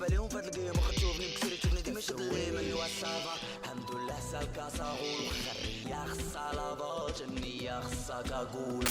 عليهم فهاد الجيم واخا تشوفني بكسري تشوفني ديما شاد الليم ايوا صافا الحمد لله سالكا صاغول وخا الريا خصها لافاج النية خصها كاكول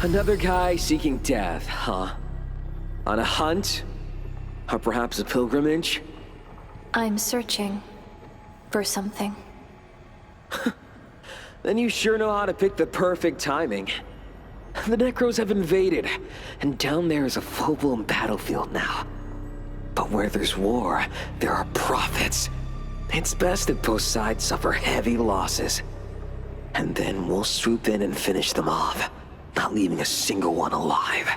Another guy seeking death, huh? On a hunt? Or perhaps a pilgrimage? I'm searching for something. Then you sure know how to pick the perfect timing. The Necros have invaded, and down there is a full-blown battlefield now. But where there's war, there are prophets. It's best that both sides suffer heavy losses. And then we'll swoop in and finish them off, not leaving a single one alive.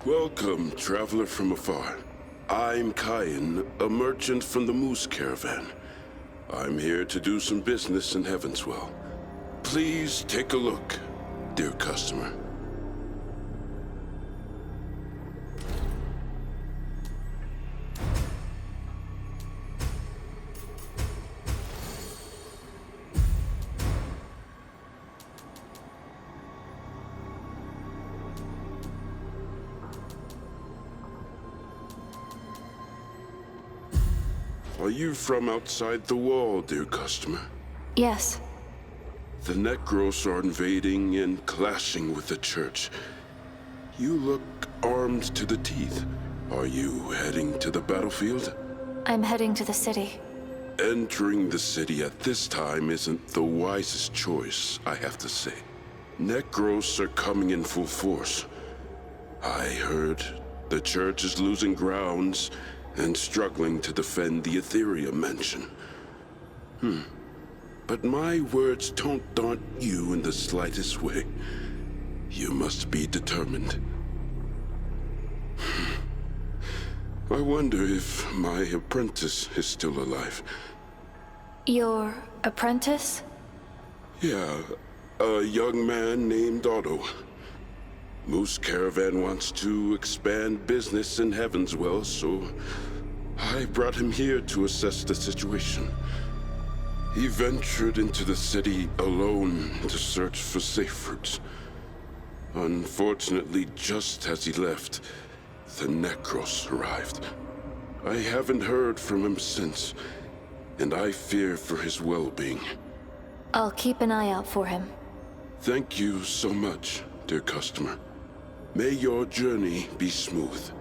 Welcome, traveler from afar. I'm Qائد, a merchant from the Moose Caravan. I'm here to do some business in Heavenswell. Please take a look, dear customer. Are you from outside the wall, dear customer? Yes. The Necros are invading and clashing with the church. You look armed to the teeth. Are you heading to the battlefield? I'm heading to the city. Entering the city at this time isn't the wisest choice, I have to say. Necros are coming in full force. I heard the church is losing grounds and struggling to defend the Ethereum mansion. But my words don't daunt you in the slightest way. You must be determined. I wonder if my apprentice is still alive. Your apprentice? Yeah, a young man named Otto. Moose Caravan wants to expand business in Heavenswell, so I brought him here to assess the situation. He ventured into the city alone to search for safe routes. Unfortunately, just as he left, the Necros arrived. I haven't heard from him since, and I fear for his well-being. I'll keep an eye out for him. Thank you so much, dear customer. May your journey be smooth.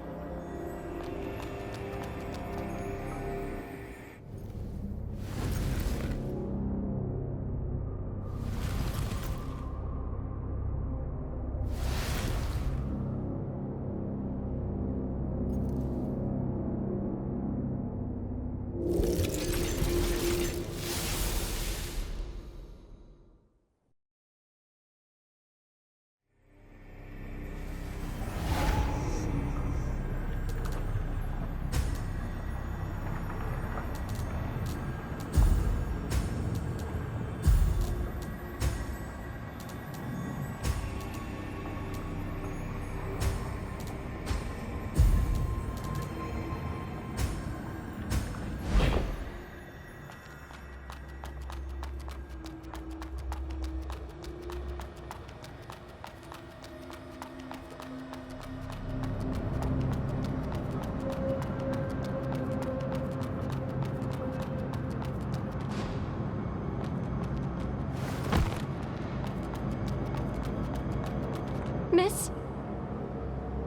Miss,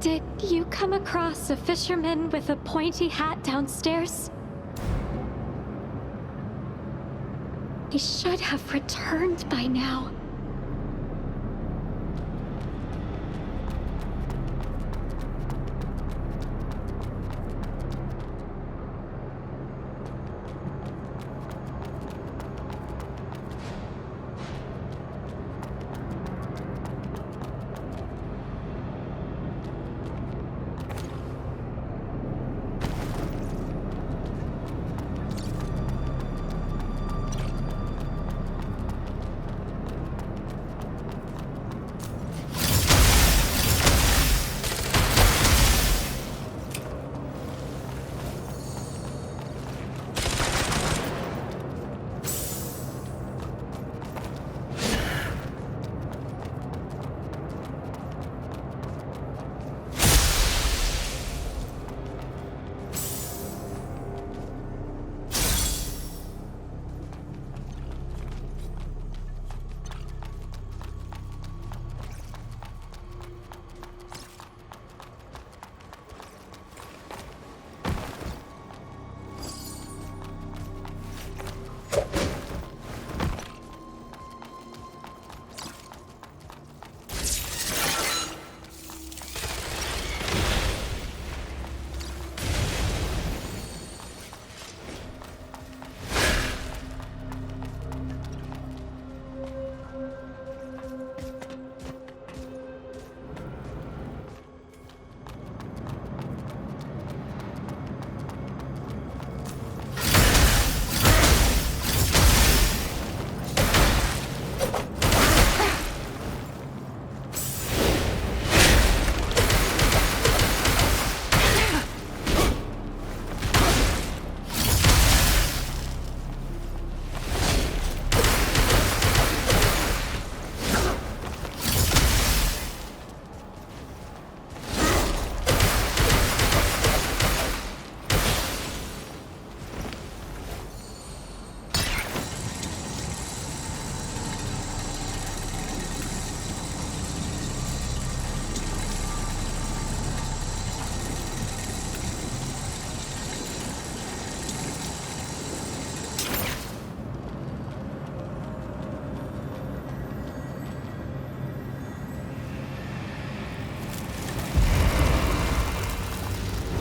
did you come across a fisherman with a pointy hat downstairs? He should have returned by now.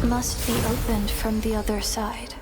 must be opened from the other side.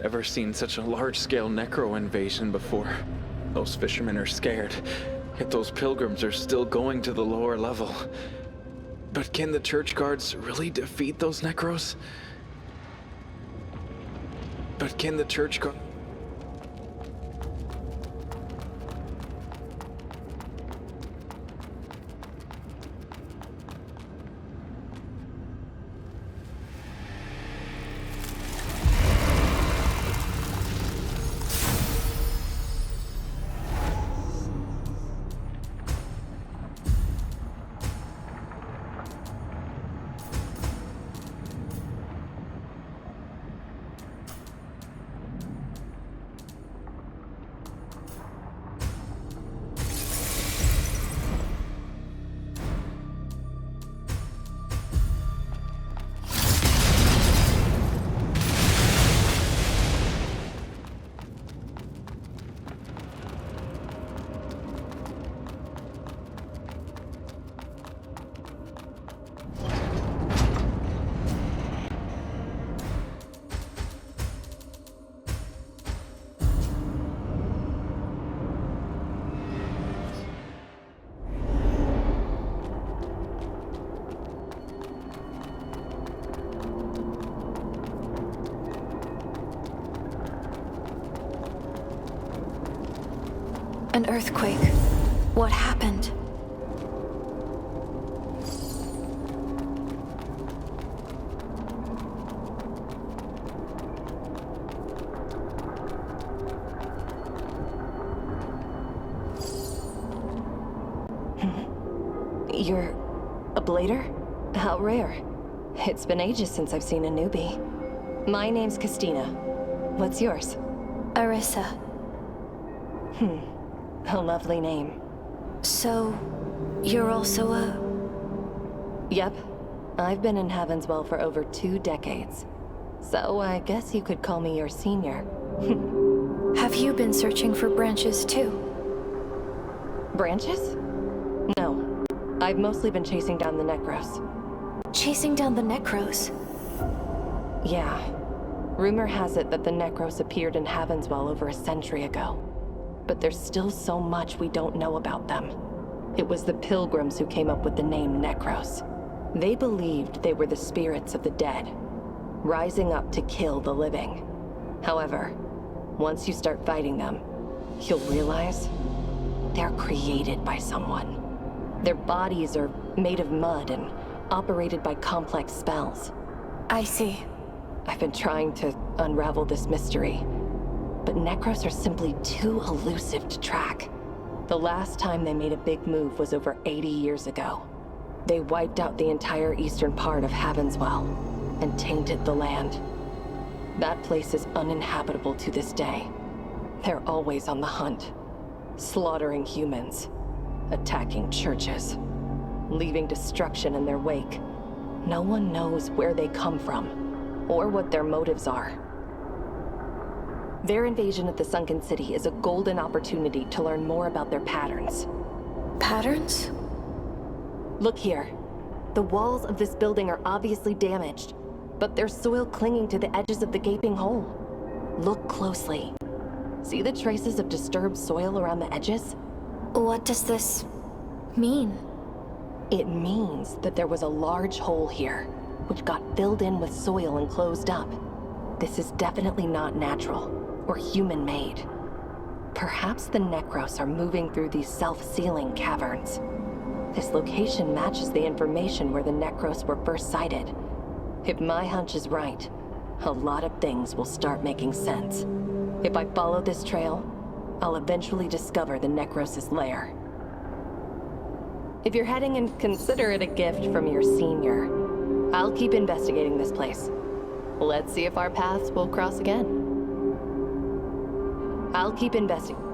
ever seen such a large-scale necro invasion before. Those fishermen are scared, yet those pilgrims are still going to the lower level. But can the church guards really defeat those necros? But can the church guards... An earthquake. What happened? You're a blader? How rare. It's been ages since I've seen a newbie. My name's Christina. What's yours? Arissa. A lovely name. So, you're also a... Yep. I've been in Heavenswell for over 2 decades. So I guess you could call me your senior. Have you been searching for branches too? Branches? No. I've mostly been chasing down the Necros. Chasing down the Necros? Yeah. Rumor has it that the Necros appeared in Heavenswell over a century ago. But there's still so much we don't know about them. It was the Pilgrims who came up with the name Necros. They believed they were the spirits of the dead, rising up to kill the living. However, once you start fighting them, you'll realize they're created by someone. Their bodies are made of mud and operated by complex spells. I see. I've been trying to unravel this mystery, but Necros are simply too elusive to track. The last time they made a big move was over 80 years ago. They wiped out the entire eastern part of Heavenswell and tainted the land. That place is uninhabitable to this day. They're always on the hunt, slaughtering humans, attacking churches, leaving destruction in their wake. No one knows where they come from or what their motives are. Their invasion of the Sunken City is a golden opportunity to learn more about their patterns. Patterns? Look here. The walls of this building are obviously damaged, but there's soil clinging to the edges of the gaping hole. Look closely. See the traces of disturbed soil around the edges? What does this mean? It means that there was a large hole here, which got filled in with soil and closed up. This is definitely not natural or human-made. Perhaps the Necros are moving through these self-sealing caverns. This location matches the information where the Necros were first sighted. If my hunch is right, a lot of things will start making sense. If I follow this trail, I'll eventually discover the Necros' lair. If you're heading and consider it a gift from your senior, I'll keep investigating this place. Let's see if our paths will cross again. I'll keep investigating.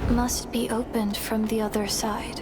Must be opened from the other side.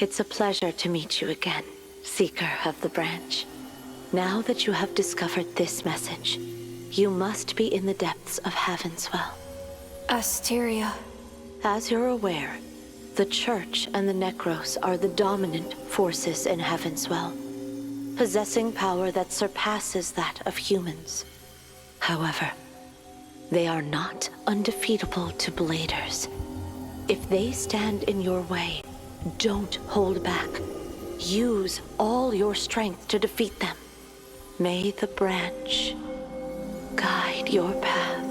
It's a pleasure to meet you again, Seeker of the Branch. Now that you have discovered this message, you must be in the depths of Heavenswell. Asteria. As you're aware, the Church and the Necros are the dominant forces in Heavenswell, possessing power that surpasses that of humans. However, they are not undefeatable to Bladers. If they stand in your way, don't hold back. Use all your strength to defeat them. May the branch guide your path.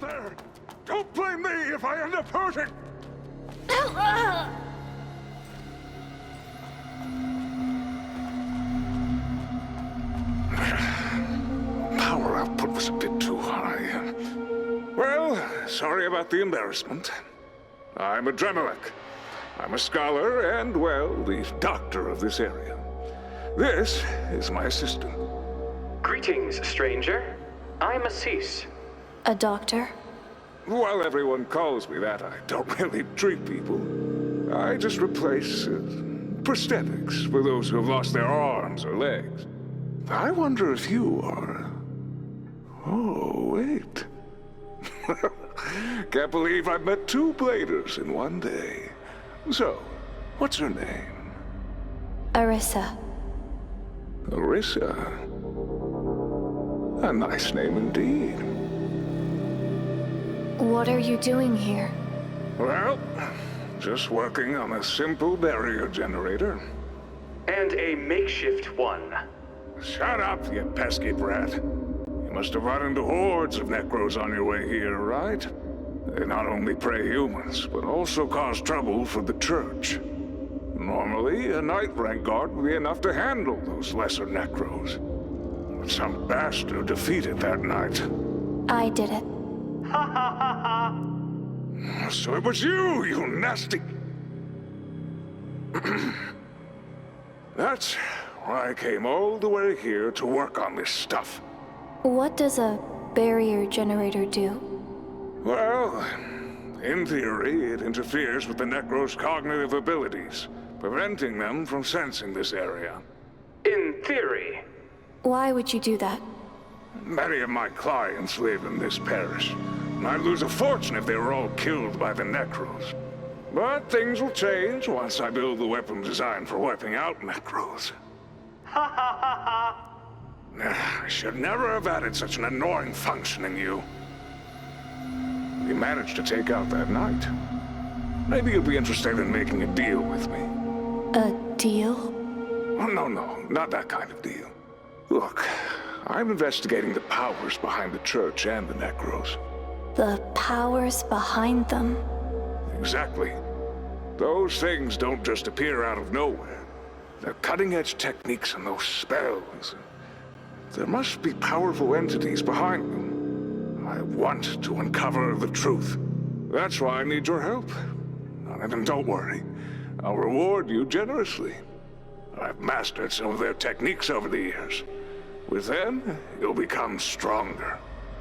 there! Don't blame me if I end up hurting! Power output was a bit too high. Well, sorry about the embarrassment. I'm Adrenalek. I'm a scholar and, well, the doctor of this area. This is my assistant. Greetings, stranger. I'm Assis. A doctor? While everyone calls me that, I don't really treat people. I just replace prosthetics for those who have lost their arms or legs. I wonder if you are... Oh, wait. Can't believe I've met two bladers in one day. So, what's her name? Arissa. Arissa? A nice name indeed. What are you doing here? Well, just working on a simple barrier generator. And a makeshift one. Shut up, you pesky brat. You must have run into hordes of Necros on your way here, right? They not only prey humans, but also cause trouble for the Church. Normally, a Knight rank guard would be enough to handle those lesser Necros. But some bastard defeated that Knight. I did it. Ha ha ha ha! So it was you nasty... That's why I came all the way here to work on this stuff. What does a barrier generator do? Well, in theory, it interferes with the Necro's cognitive abilities, preventing them from sensing this area. In theory. Why would you do that? Many of my clients live in this parish, and I'd lose a fortune if they were all killed by the Necros. But things will change once I build the weapon designed for wiping out Necros. Ha ha ha ha! I should never have added such an annoying function in you. We managed to take out that Knight. Maybe you'll be interested in making a deal with me. A deal? Oh, no, not that kind of deal. Look, I'm investigating the powers behind the Church and the Necros. The powers behind them? Exactly. Those things don't just appear out of nowhere. They're cutting-edge techniques and those spells. There must be powerful entities behind them. I want to uncover the truth. That's why I need your help. And don't worry, I'll reward you generously. I've mastered some of their techniques over the years. With them, you'll become stronger.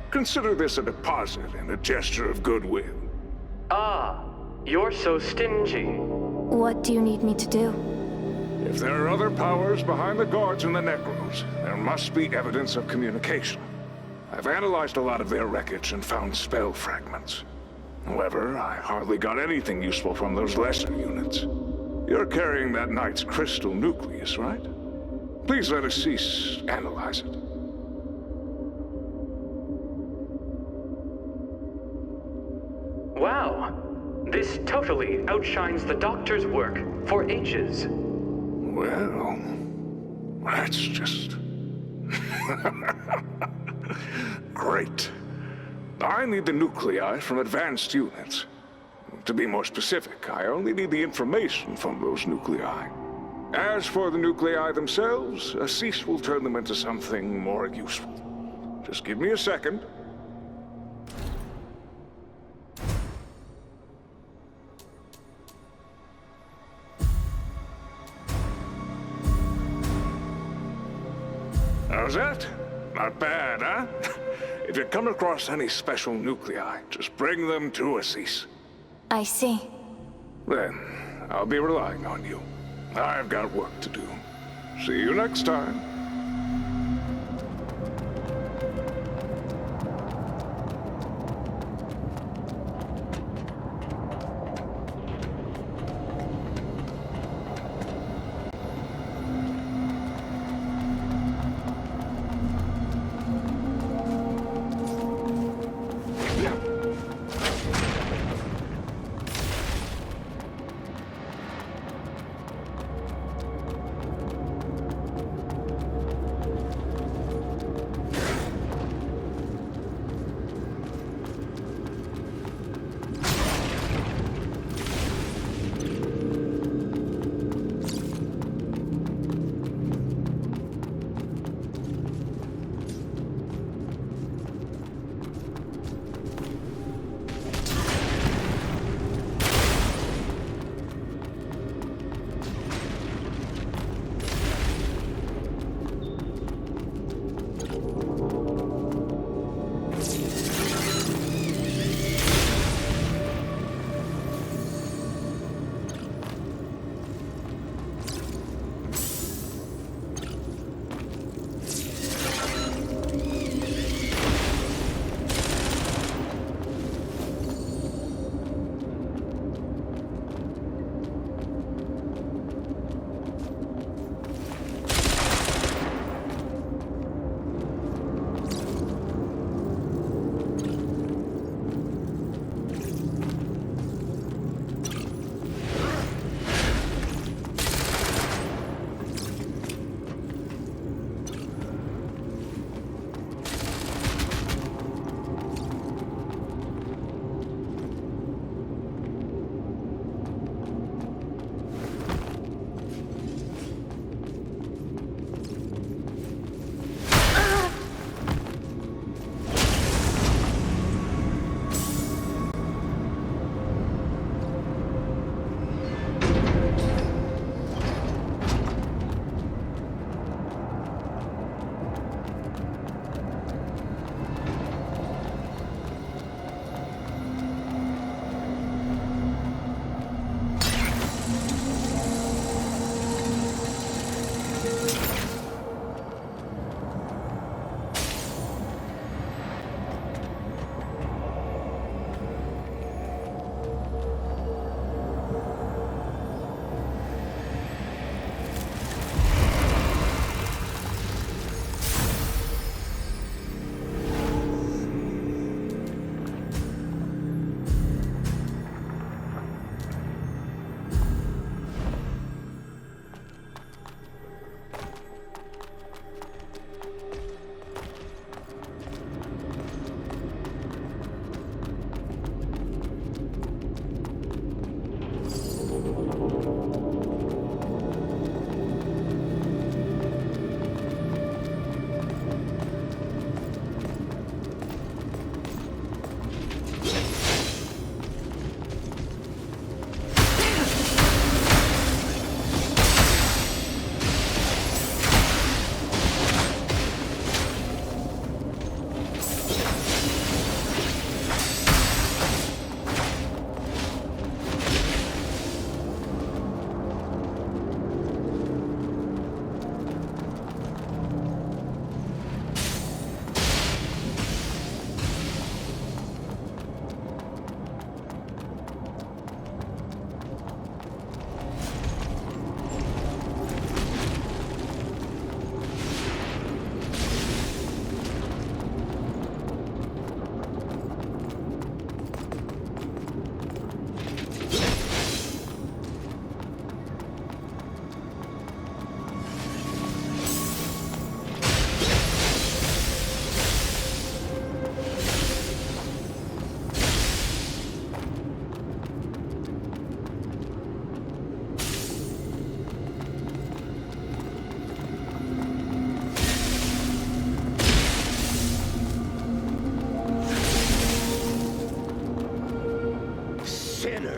Consider this a deposit and a gesture of goodwill. Ah, you're so stingy. What do you need me to do? If there are other powers behind the guards and the Necros, there must be evidence of communication. I've analyzed a lot of their wreckage and found spell fragments. However, I hardly got anything useful from those lesser units. You're carrying that Knight's crystal nucleus, right? Please let us cease analyze it. Wow. This totally outshines the Doctor's work for ages. Well, that's just... great. I need the nuclei from advanced units. To be more specific, I only need the information from those nuclei. As for the nuclei themselves, Assis will turn them into something more useful. Just give me a second. How's that? Not bad, huh? If you come across any special nuclei, just bring them to Assis. I see. Then, I'll be relying on you. I've got work to do. See you next time.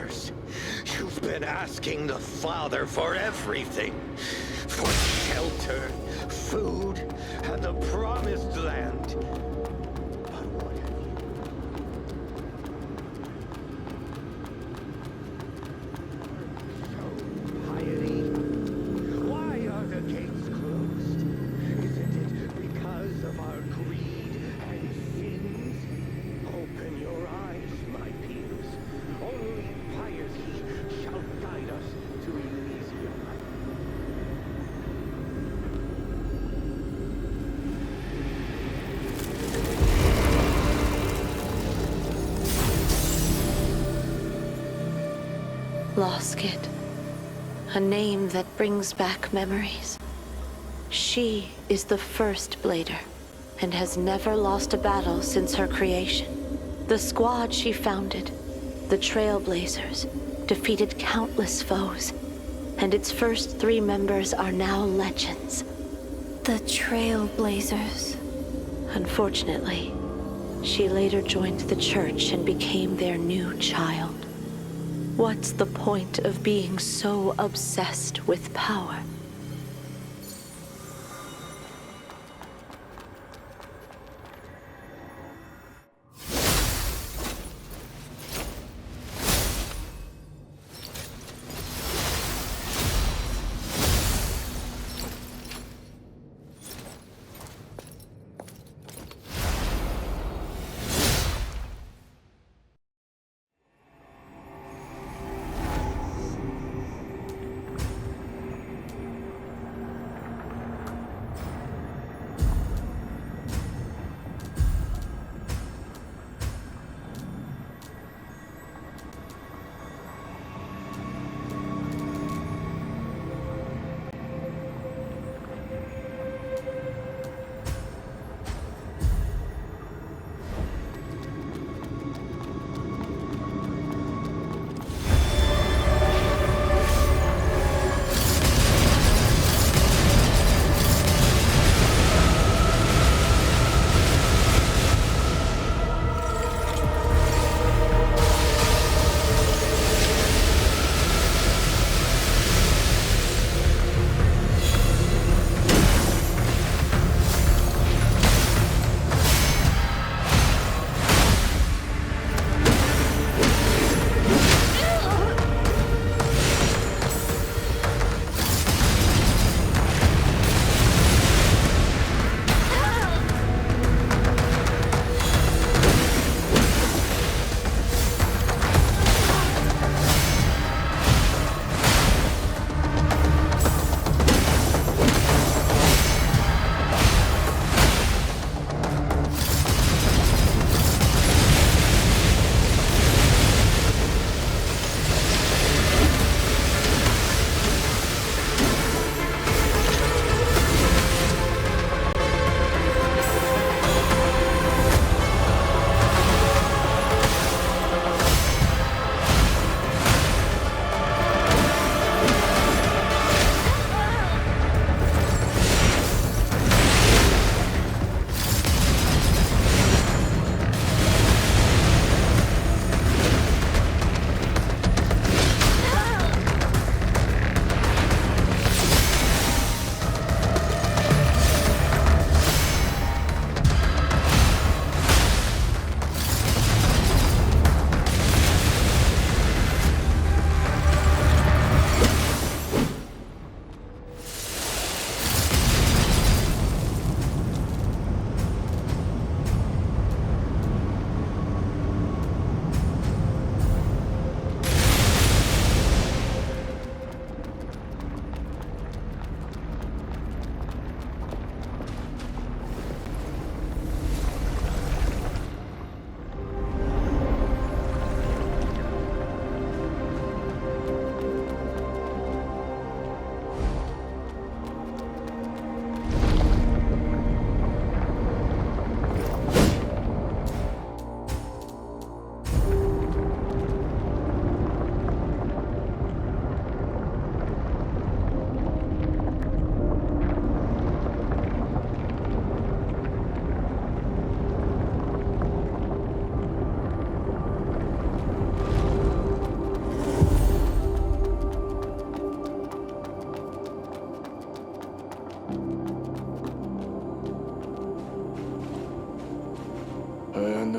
years, you've been asking the Father for everything. For shelter, food, and the promised land. But what have you? So, piety? Why are the gates closed? Isn't it because of our greed and sins? Open your eyes, my peers. Only piety shall guide us to Elysium. Loskid. A name that brings back memories. She is the first Blader, and has never lost a battle since her creation. The squad she founded, the Trailblazers, defeated countless foes, and its first 3 members are now legends. The Trailblazers. Unfortunately, she later joined the church and became their new child. What's the point of being so obsessed with power?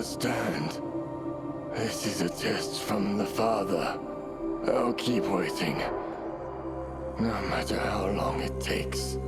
understand. This is a test from the Father. I'll keep waiting. No matter how long it takes.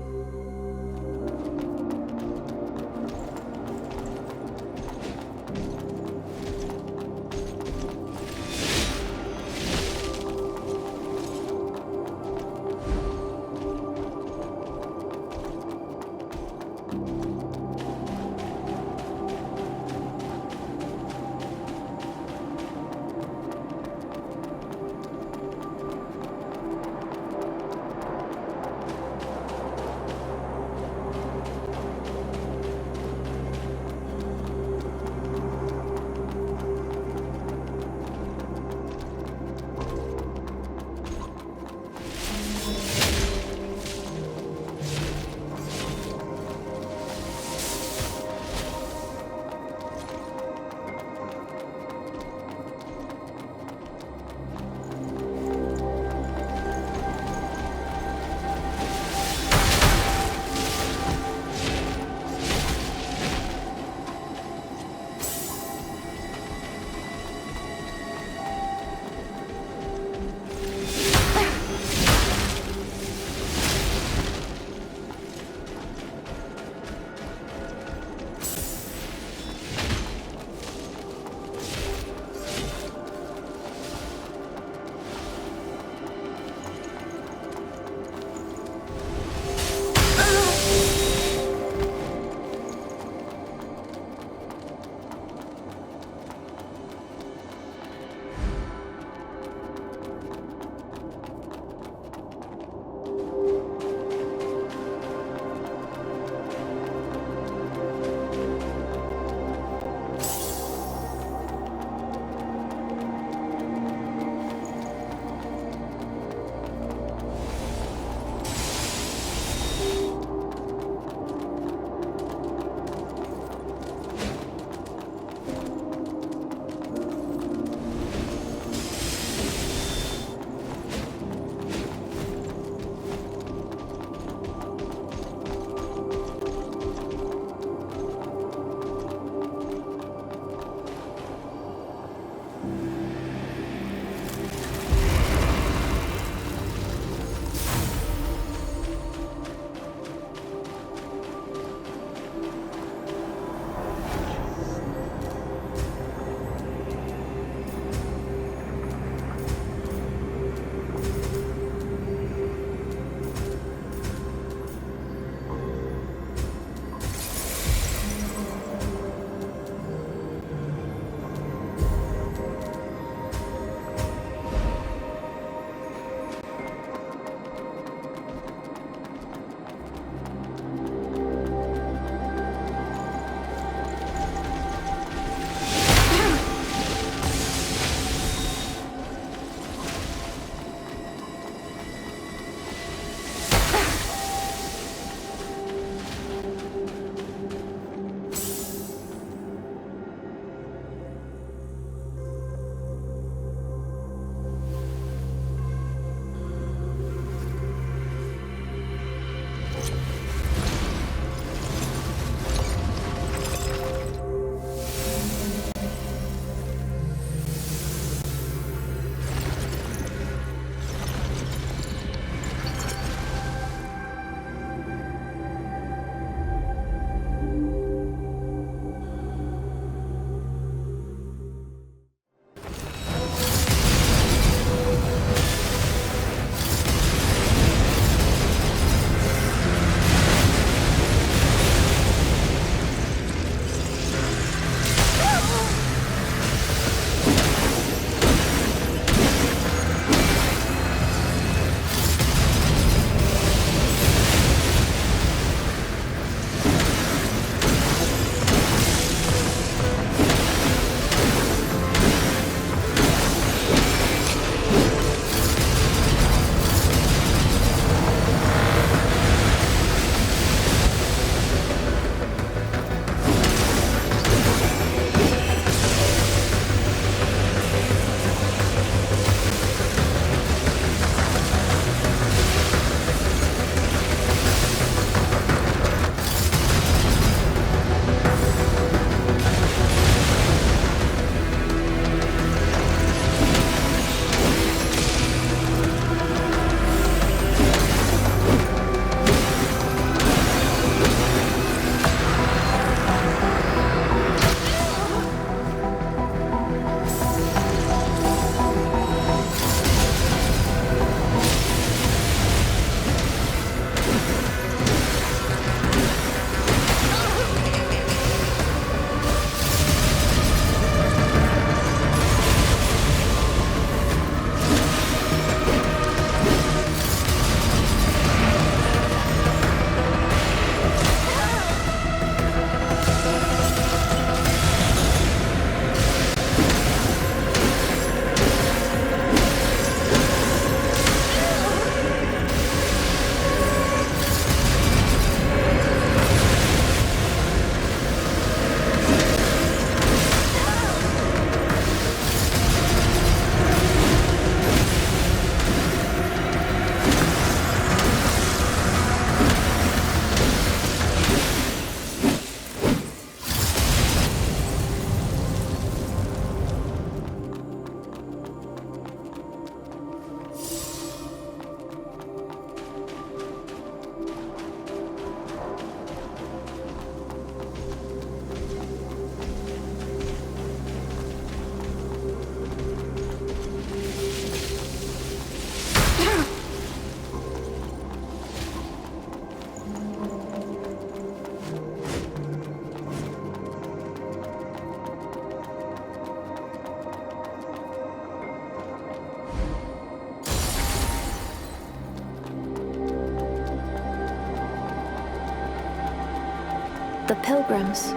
The pilgrims,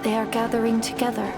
they are gathering together.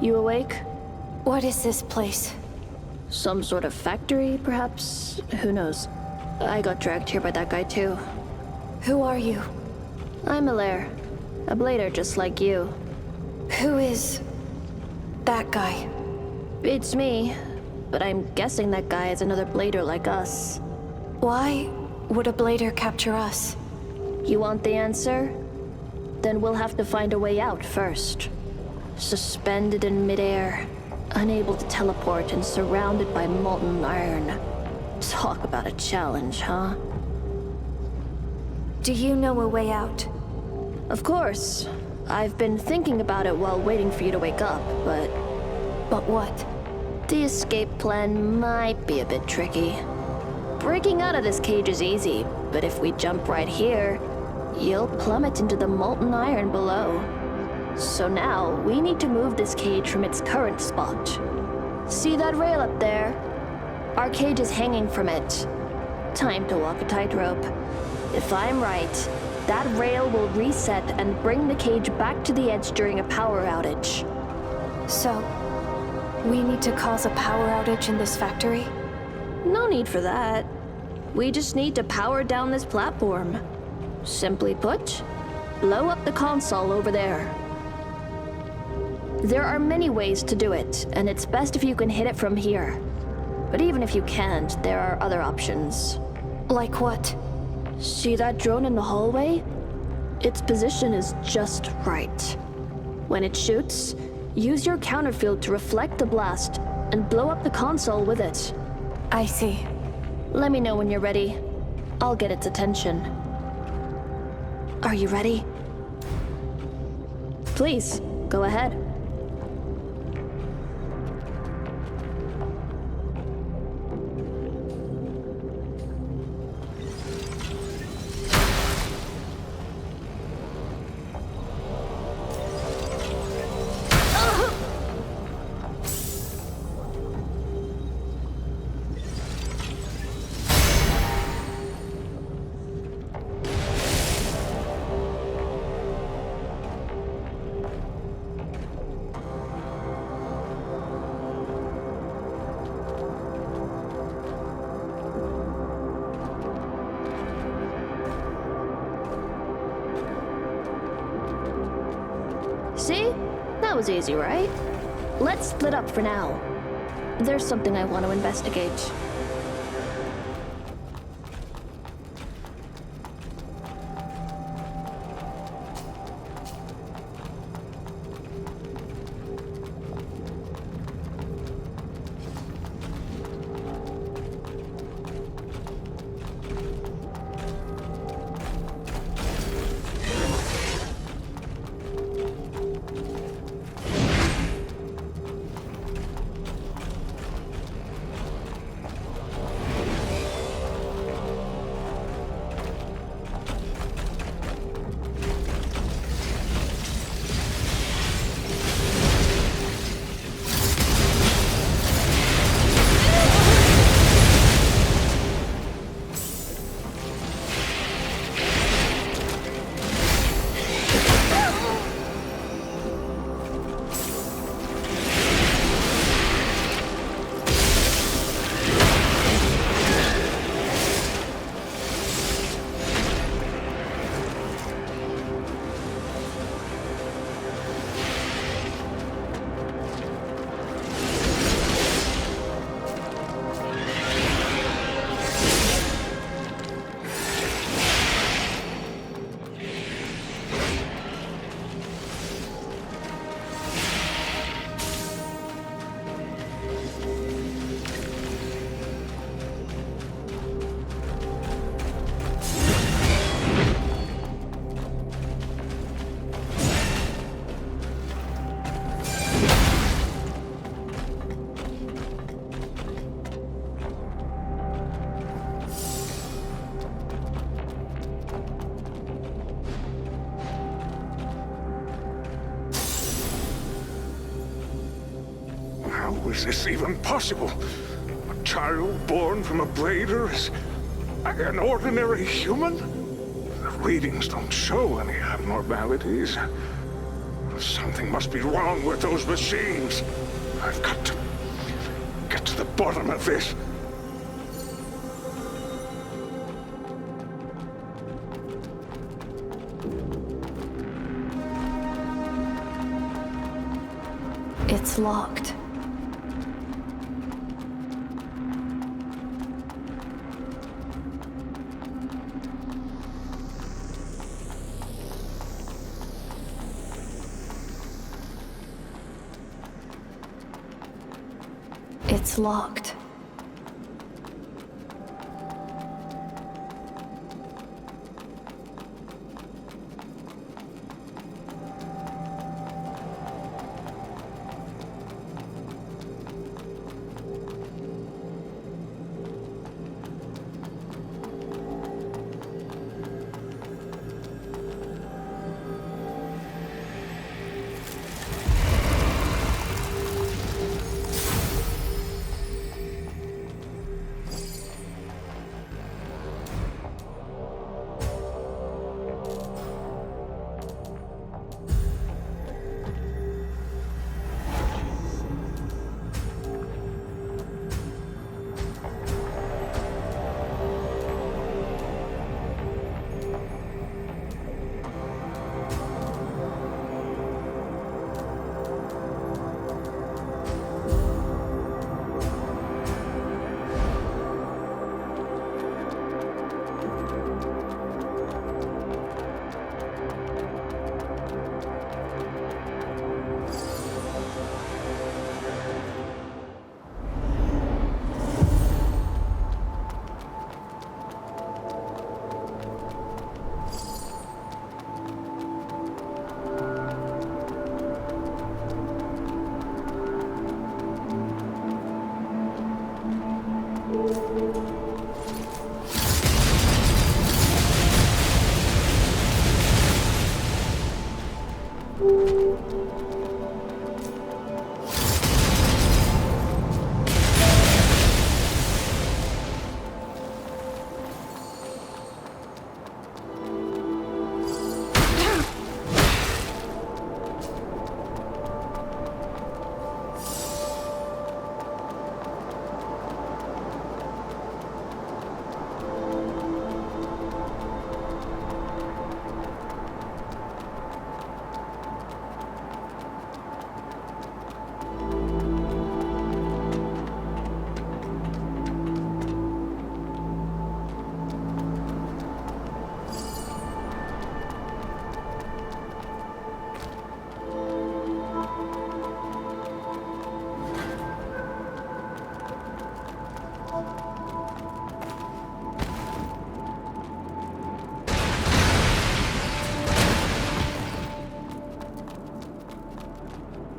You awake? What is this place? Some sort of factory, perhaps? Who knows? I got dragged here by that guy too. Who are you? I'm Alaire. A blader just like you. Who is that guy? It's me, but I'm guessing that guy is another blader like us. Why would a blader capture us? You want the answer? Then we'll have to find a way out first. Suspended in midair, unable to teleport and surrounded by molten iron. Talk about a challenge, huh? Do you know a way out? Of course. I've been thinking about it while waiting for you to wake up, but... But what? The escape plan might be a bit tricky. Breaking out of this cage is easy, but if we jump right here, you'll plummet into the molten iron below. So now, we need to move this cage from its current spot. See that rail up there? Our cage is hanging from it. Time to walk a tightrope. If I'm right, that rail will reset and bring the cage back to the edge during a power outage. So, we need to cause a power outage in this factory? No need for that. We just need to power down this platform. Simply put, blow up the console over there. There are many ways to do it, and it's best if you can hit it from here. But even if you can't, there are other options. Like what? See that drone in the hallway? Its position is just right. When it shoots, use your counterfield to reflect the blast and blow up the console with it. I see. Let me know when you're ready. I'll get its attention. Are you ready? Please, go ahead. See? That was easy, right? Let's split up for now. There's something I want to investigate. Is this even possible? A child born from a blader is an ordinary human? The readings don't show any abnormalities. Something must be wrong with those machines. I've got to get to the bottom of this. It's locked. It's locked.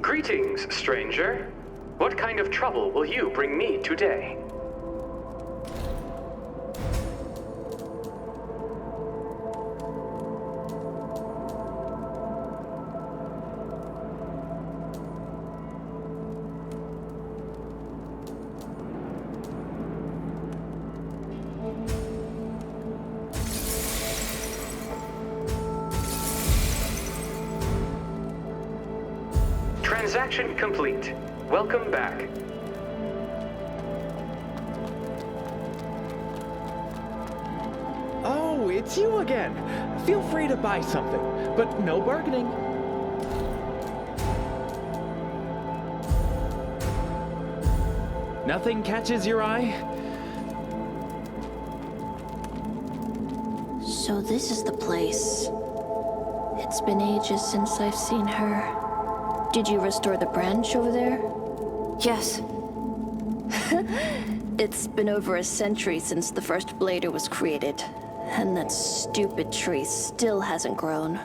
Greetings, stranger. What kind of trouble will you bring me today? Transaction complete. Welcome back. Oh, it's you again. Feel free to buy something, but no bargaining. Nothing catches your eye? So this is the place. It's been ages since I've seen her. Did you restore the branch over there? Yes. It's been over a century since the first blader was created, and that stupid tree still hasn't grown.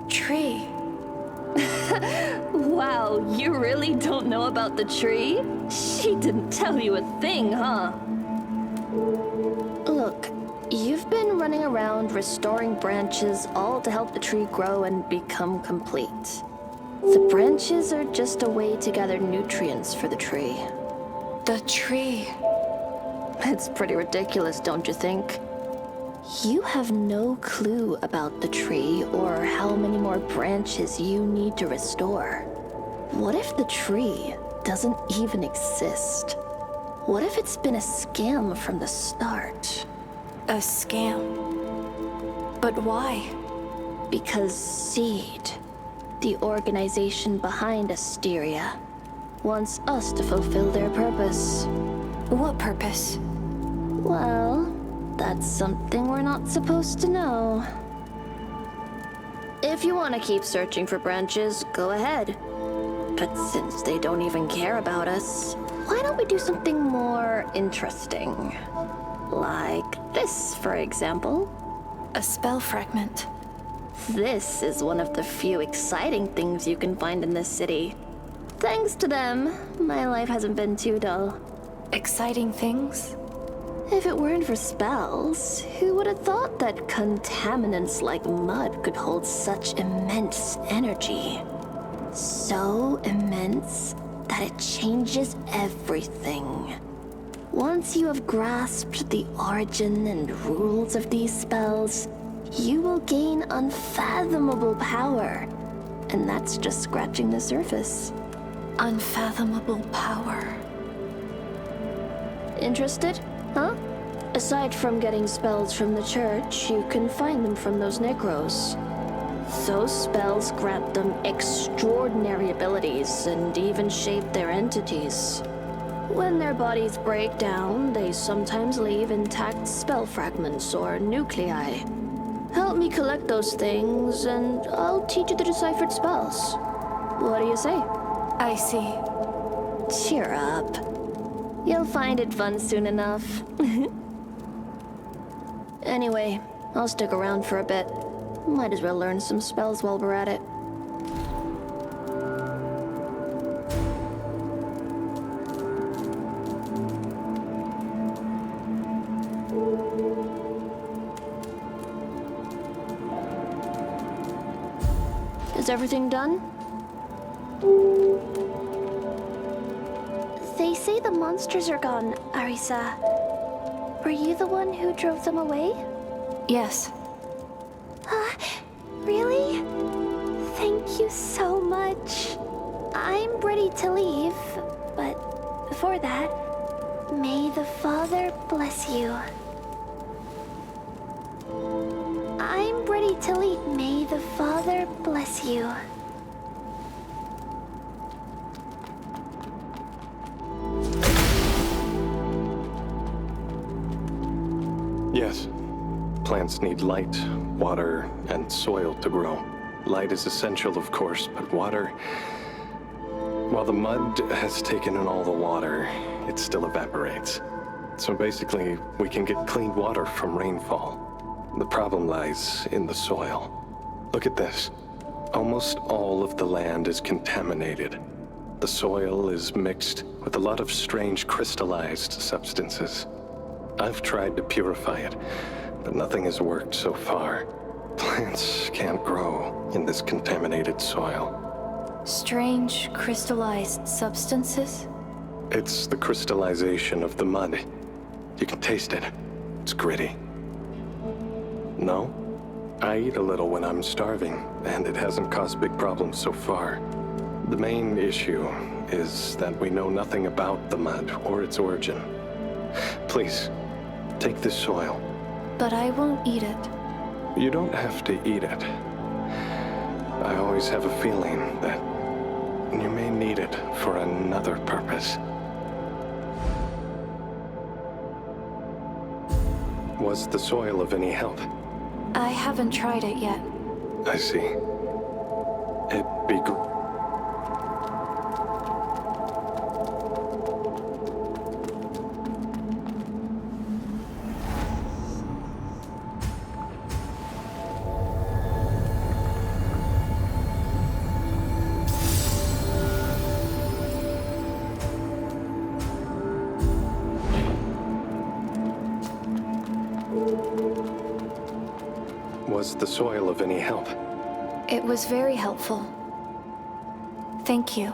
Tree? Wow, you really don't know about the tree? She didn't tell you a thing, huh? Look, you've been running around restoring branches, all to help the tree grow and become complete. The branches are just a way to gather nutrients for the tree. The tree. It's pretty ridiculous, don't you think? You have no clue about the tree or how many more branches you need to restore. What if the tree doesn't even exist? What if it's been a scam from the start? A scam? But why? Because Seed, the organization behind Asteria, wants us to fulfill their purpose. What purpose? Well, that's something we're not supposed to know. If you want to keep searching for branches, go ahead. But since they don't even care about us, why don't we do something more interesting? Like this, for example. A spell fragment. This is one of the few exciting things you can find in this city. Thanks to them, my life hasn't been too dull. Exciting things? If it weren't for spells, who would have thought that contaminants like mud could hold such immense energy? So immense that it changes everything. Once you have grasped the origin and rules of these spells, you will gain unfathomable power. And that's just scratching the surface. Unfathomable power. Interested? Huh? Aside from getting spells from the church, you can find them from those Necros. Those spells grant them extraordinary abilities and even shape their entities. When their bodies break down, they sometimes leave intact spell fragments or nuclei. Help me collect those things, and I'll teach you the deciphered spells. What do you say? I see. Cheer up. You'll find it fun soon enough. Anyway, I'll stick around for a bit. Might as well learn some spells while we're at it. Is everything done? They say the monsters are gone, Arisa. Were you the one who drove them away? Yes. Really? Thank you so much. I'm ready to leave, but before that, may the Father bless you. I'm ready to leave. May the Father bless you. Yes. Plants need light, water, and soil to grow. Light is essential, of course, but water... While the mud has taken in all the water, it still evaporates. So basically, we can get clean water from rainfall. The problem lies in the soil. Look at this. Almost all of the land is contaminated. The soil is mixed with a lot of strange crystallized substances. I've tried to purify it, but nothing has worked so far. Plants can't grow in this contaminated soil. Strange crystallized substances? It's the crystallization of the mud. You can taste it. It's gritty. No? I eat a little when I'm starving, and it hasn't caused big problems so far. The main issue is that we know nothing about the mud or its origin. Please, take this soil. But I won't eat it. You don't have to eat it. I always have a feeling that you may need it for another purpose. Was the soil of any help? I haven't tried it yet. I see. It'd be good. Was the soil of any help? It was very helpful. Thank you.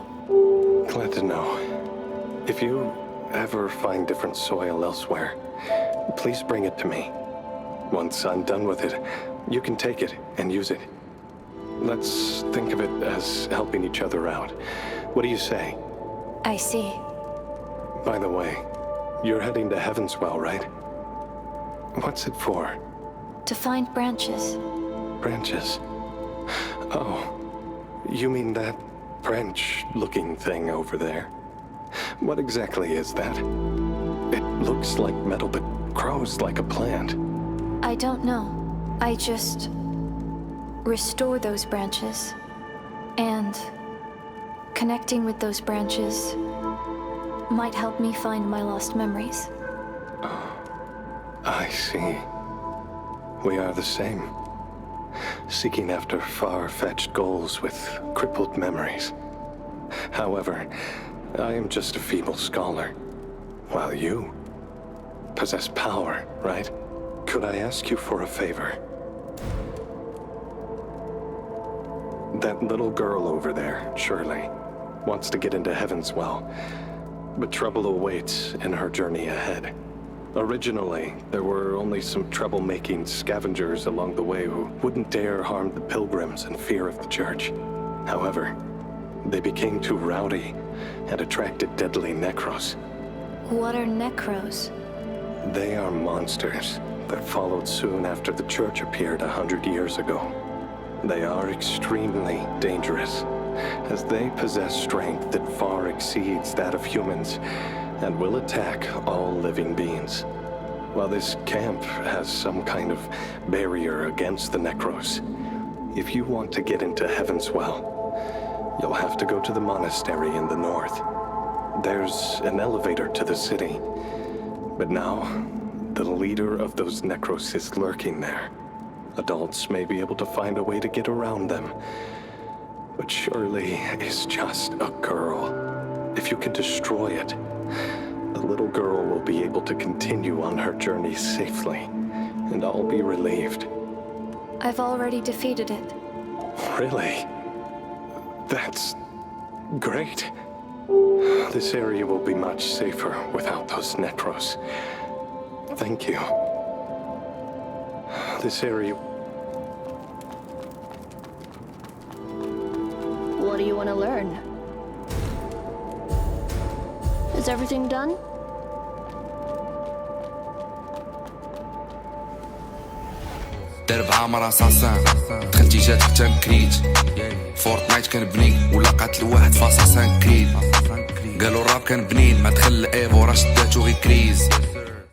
Glad to know. If you ever find different soil elsewhere, please bring it to me. Once I'm done with it, you can take it and use it. Let's think of it as helping each other out. What do you say? I see. By the way, you're heading to Heaven's Well, right? What's it for? To find branches. Branches? Oh, you mean that branch-looking thing over there? What exactly is that? It looks like metal but grows like a plant. I don't know. I just restore those branches. And connecting with those branches might help me find my lost memories. I see. We are the same. Seeking after far-fetched goals with crippled memories. However, I am just a feeble scholar, while you possess power, right? Could I ask you for a favor? That little girl over there, Shirley, wants to get into Heaven's Well, but trouble awaits in her journey ahead. Originally, there were only some troublemaking scavengers along the way who wouldn't dare harm the pilgrims in fear of the church. However, they became too rowdy and attracted deadly necros. What are necros? They are monsters that followed soon after the church appeared 100 years ago. They are extremely dangerous, as they possess strength that far exceeds that of humans and will attack all living beings. While this camp has some kind of barrier against the necros, if you want to get into Heaven's Well, you'll have to go to the monastery in the north. There's an elevator to the city, but now the leader of those necros is lurking there. Adults may be able to find a way to get around them, but Shirley is just a girl. If you can destroy it, the little girl will be able to continue on her journey safely, and I'll be relieved. I've already defeated it. Really? That's great. This area will be much safer without those necros. Thank you. This area... What do you want to learn? Is everything done? درب عامر اساسان دخلتي جاتك تنكريت فورتنايت كان بنين ولا قاتل 1.5 كريد قالوا الراب كان بنين ما دخل الايفو راه شداتو غي كريز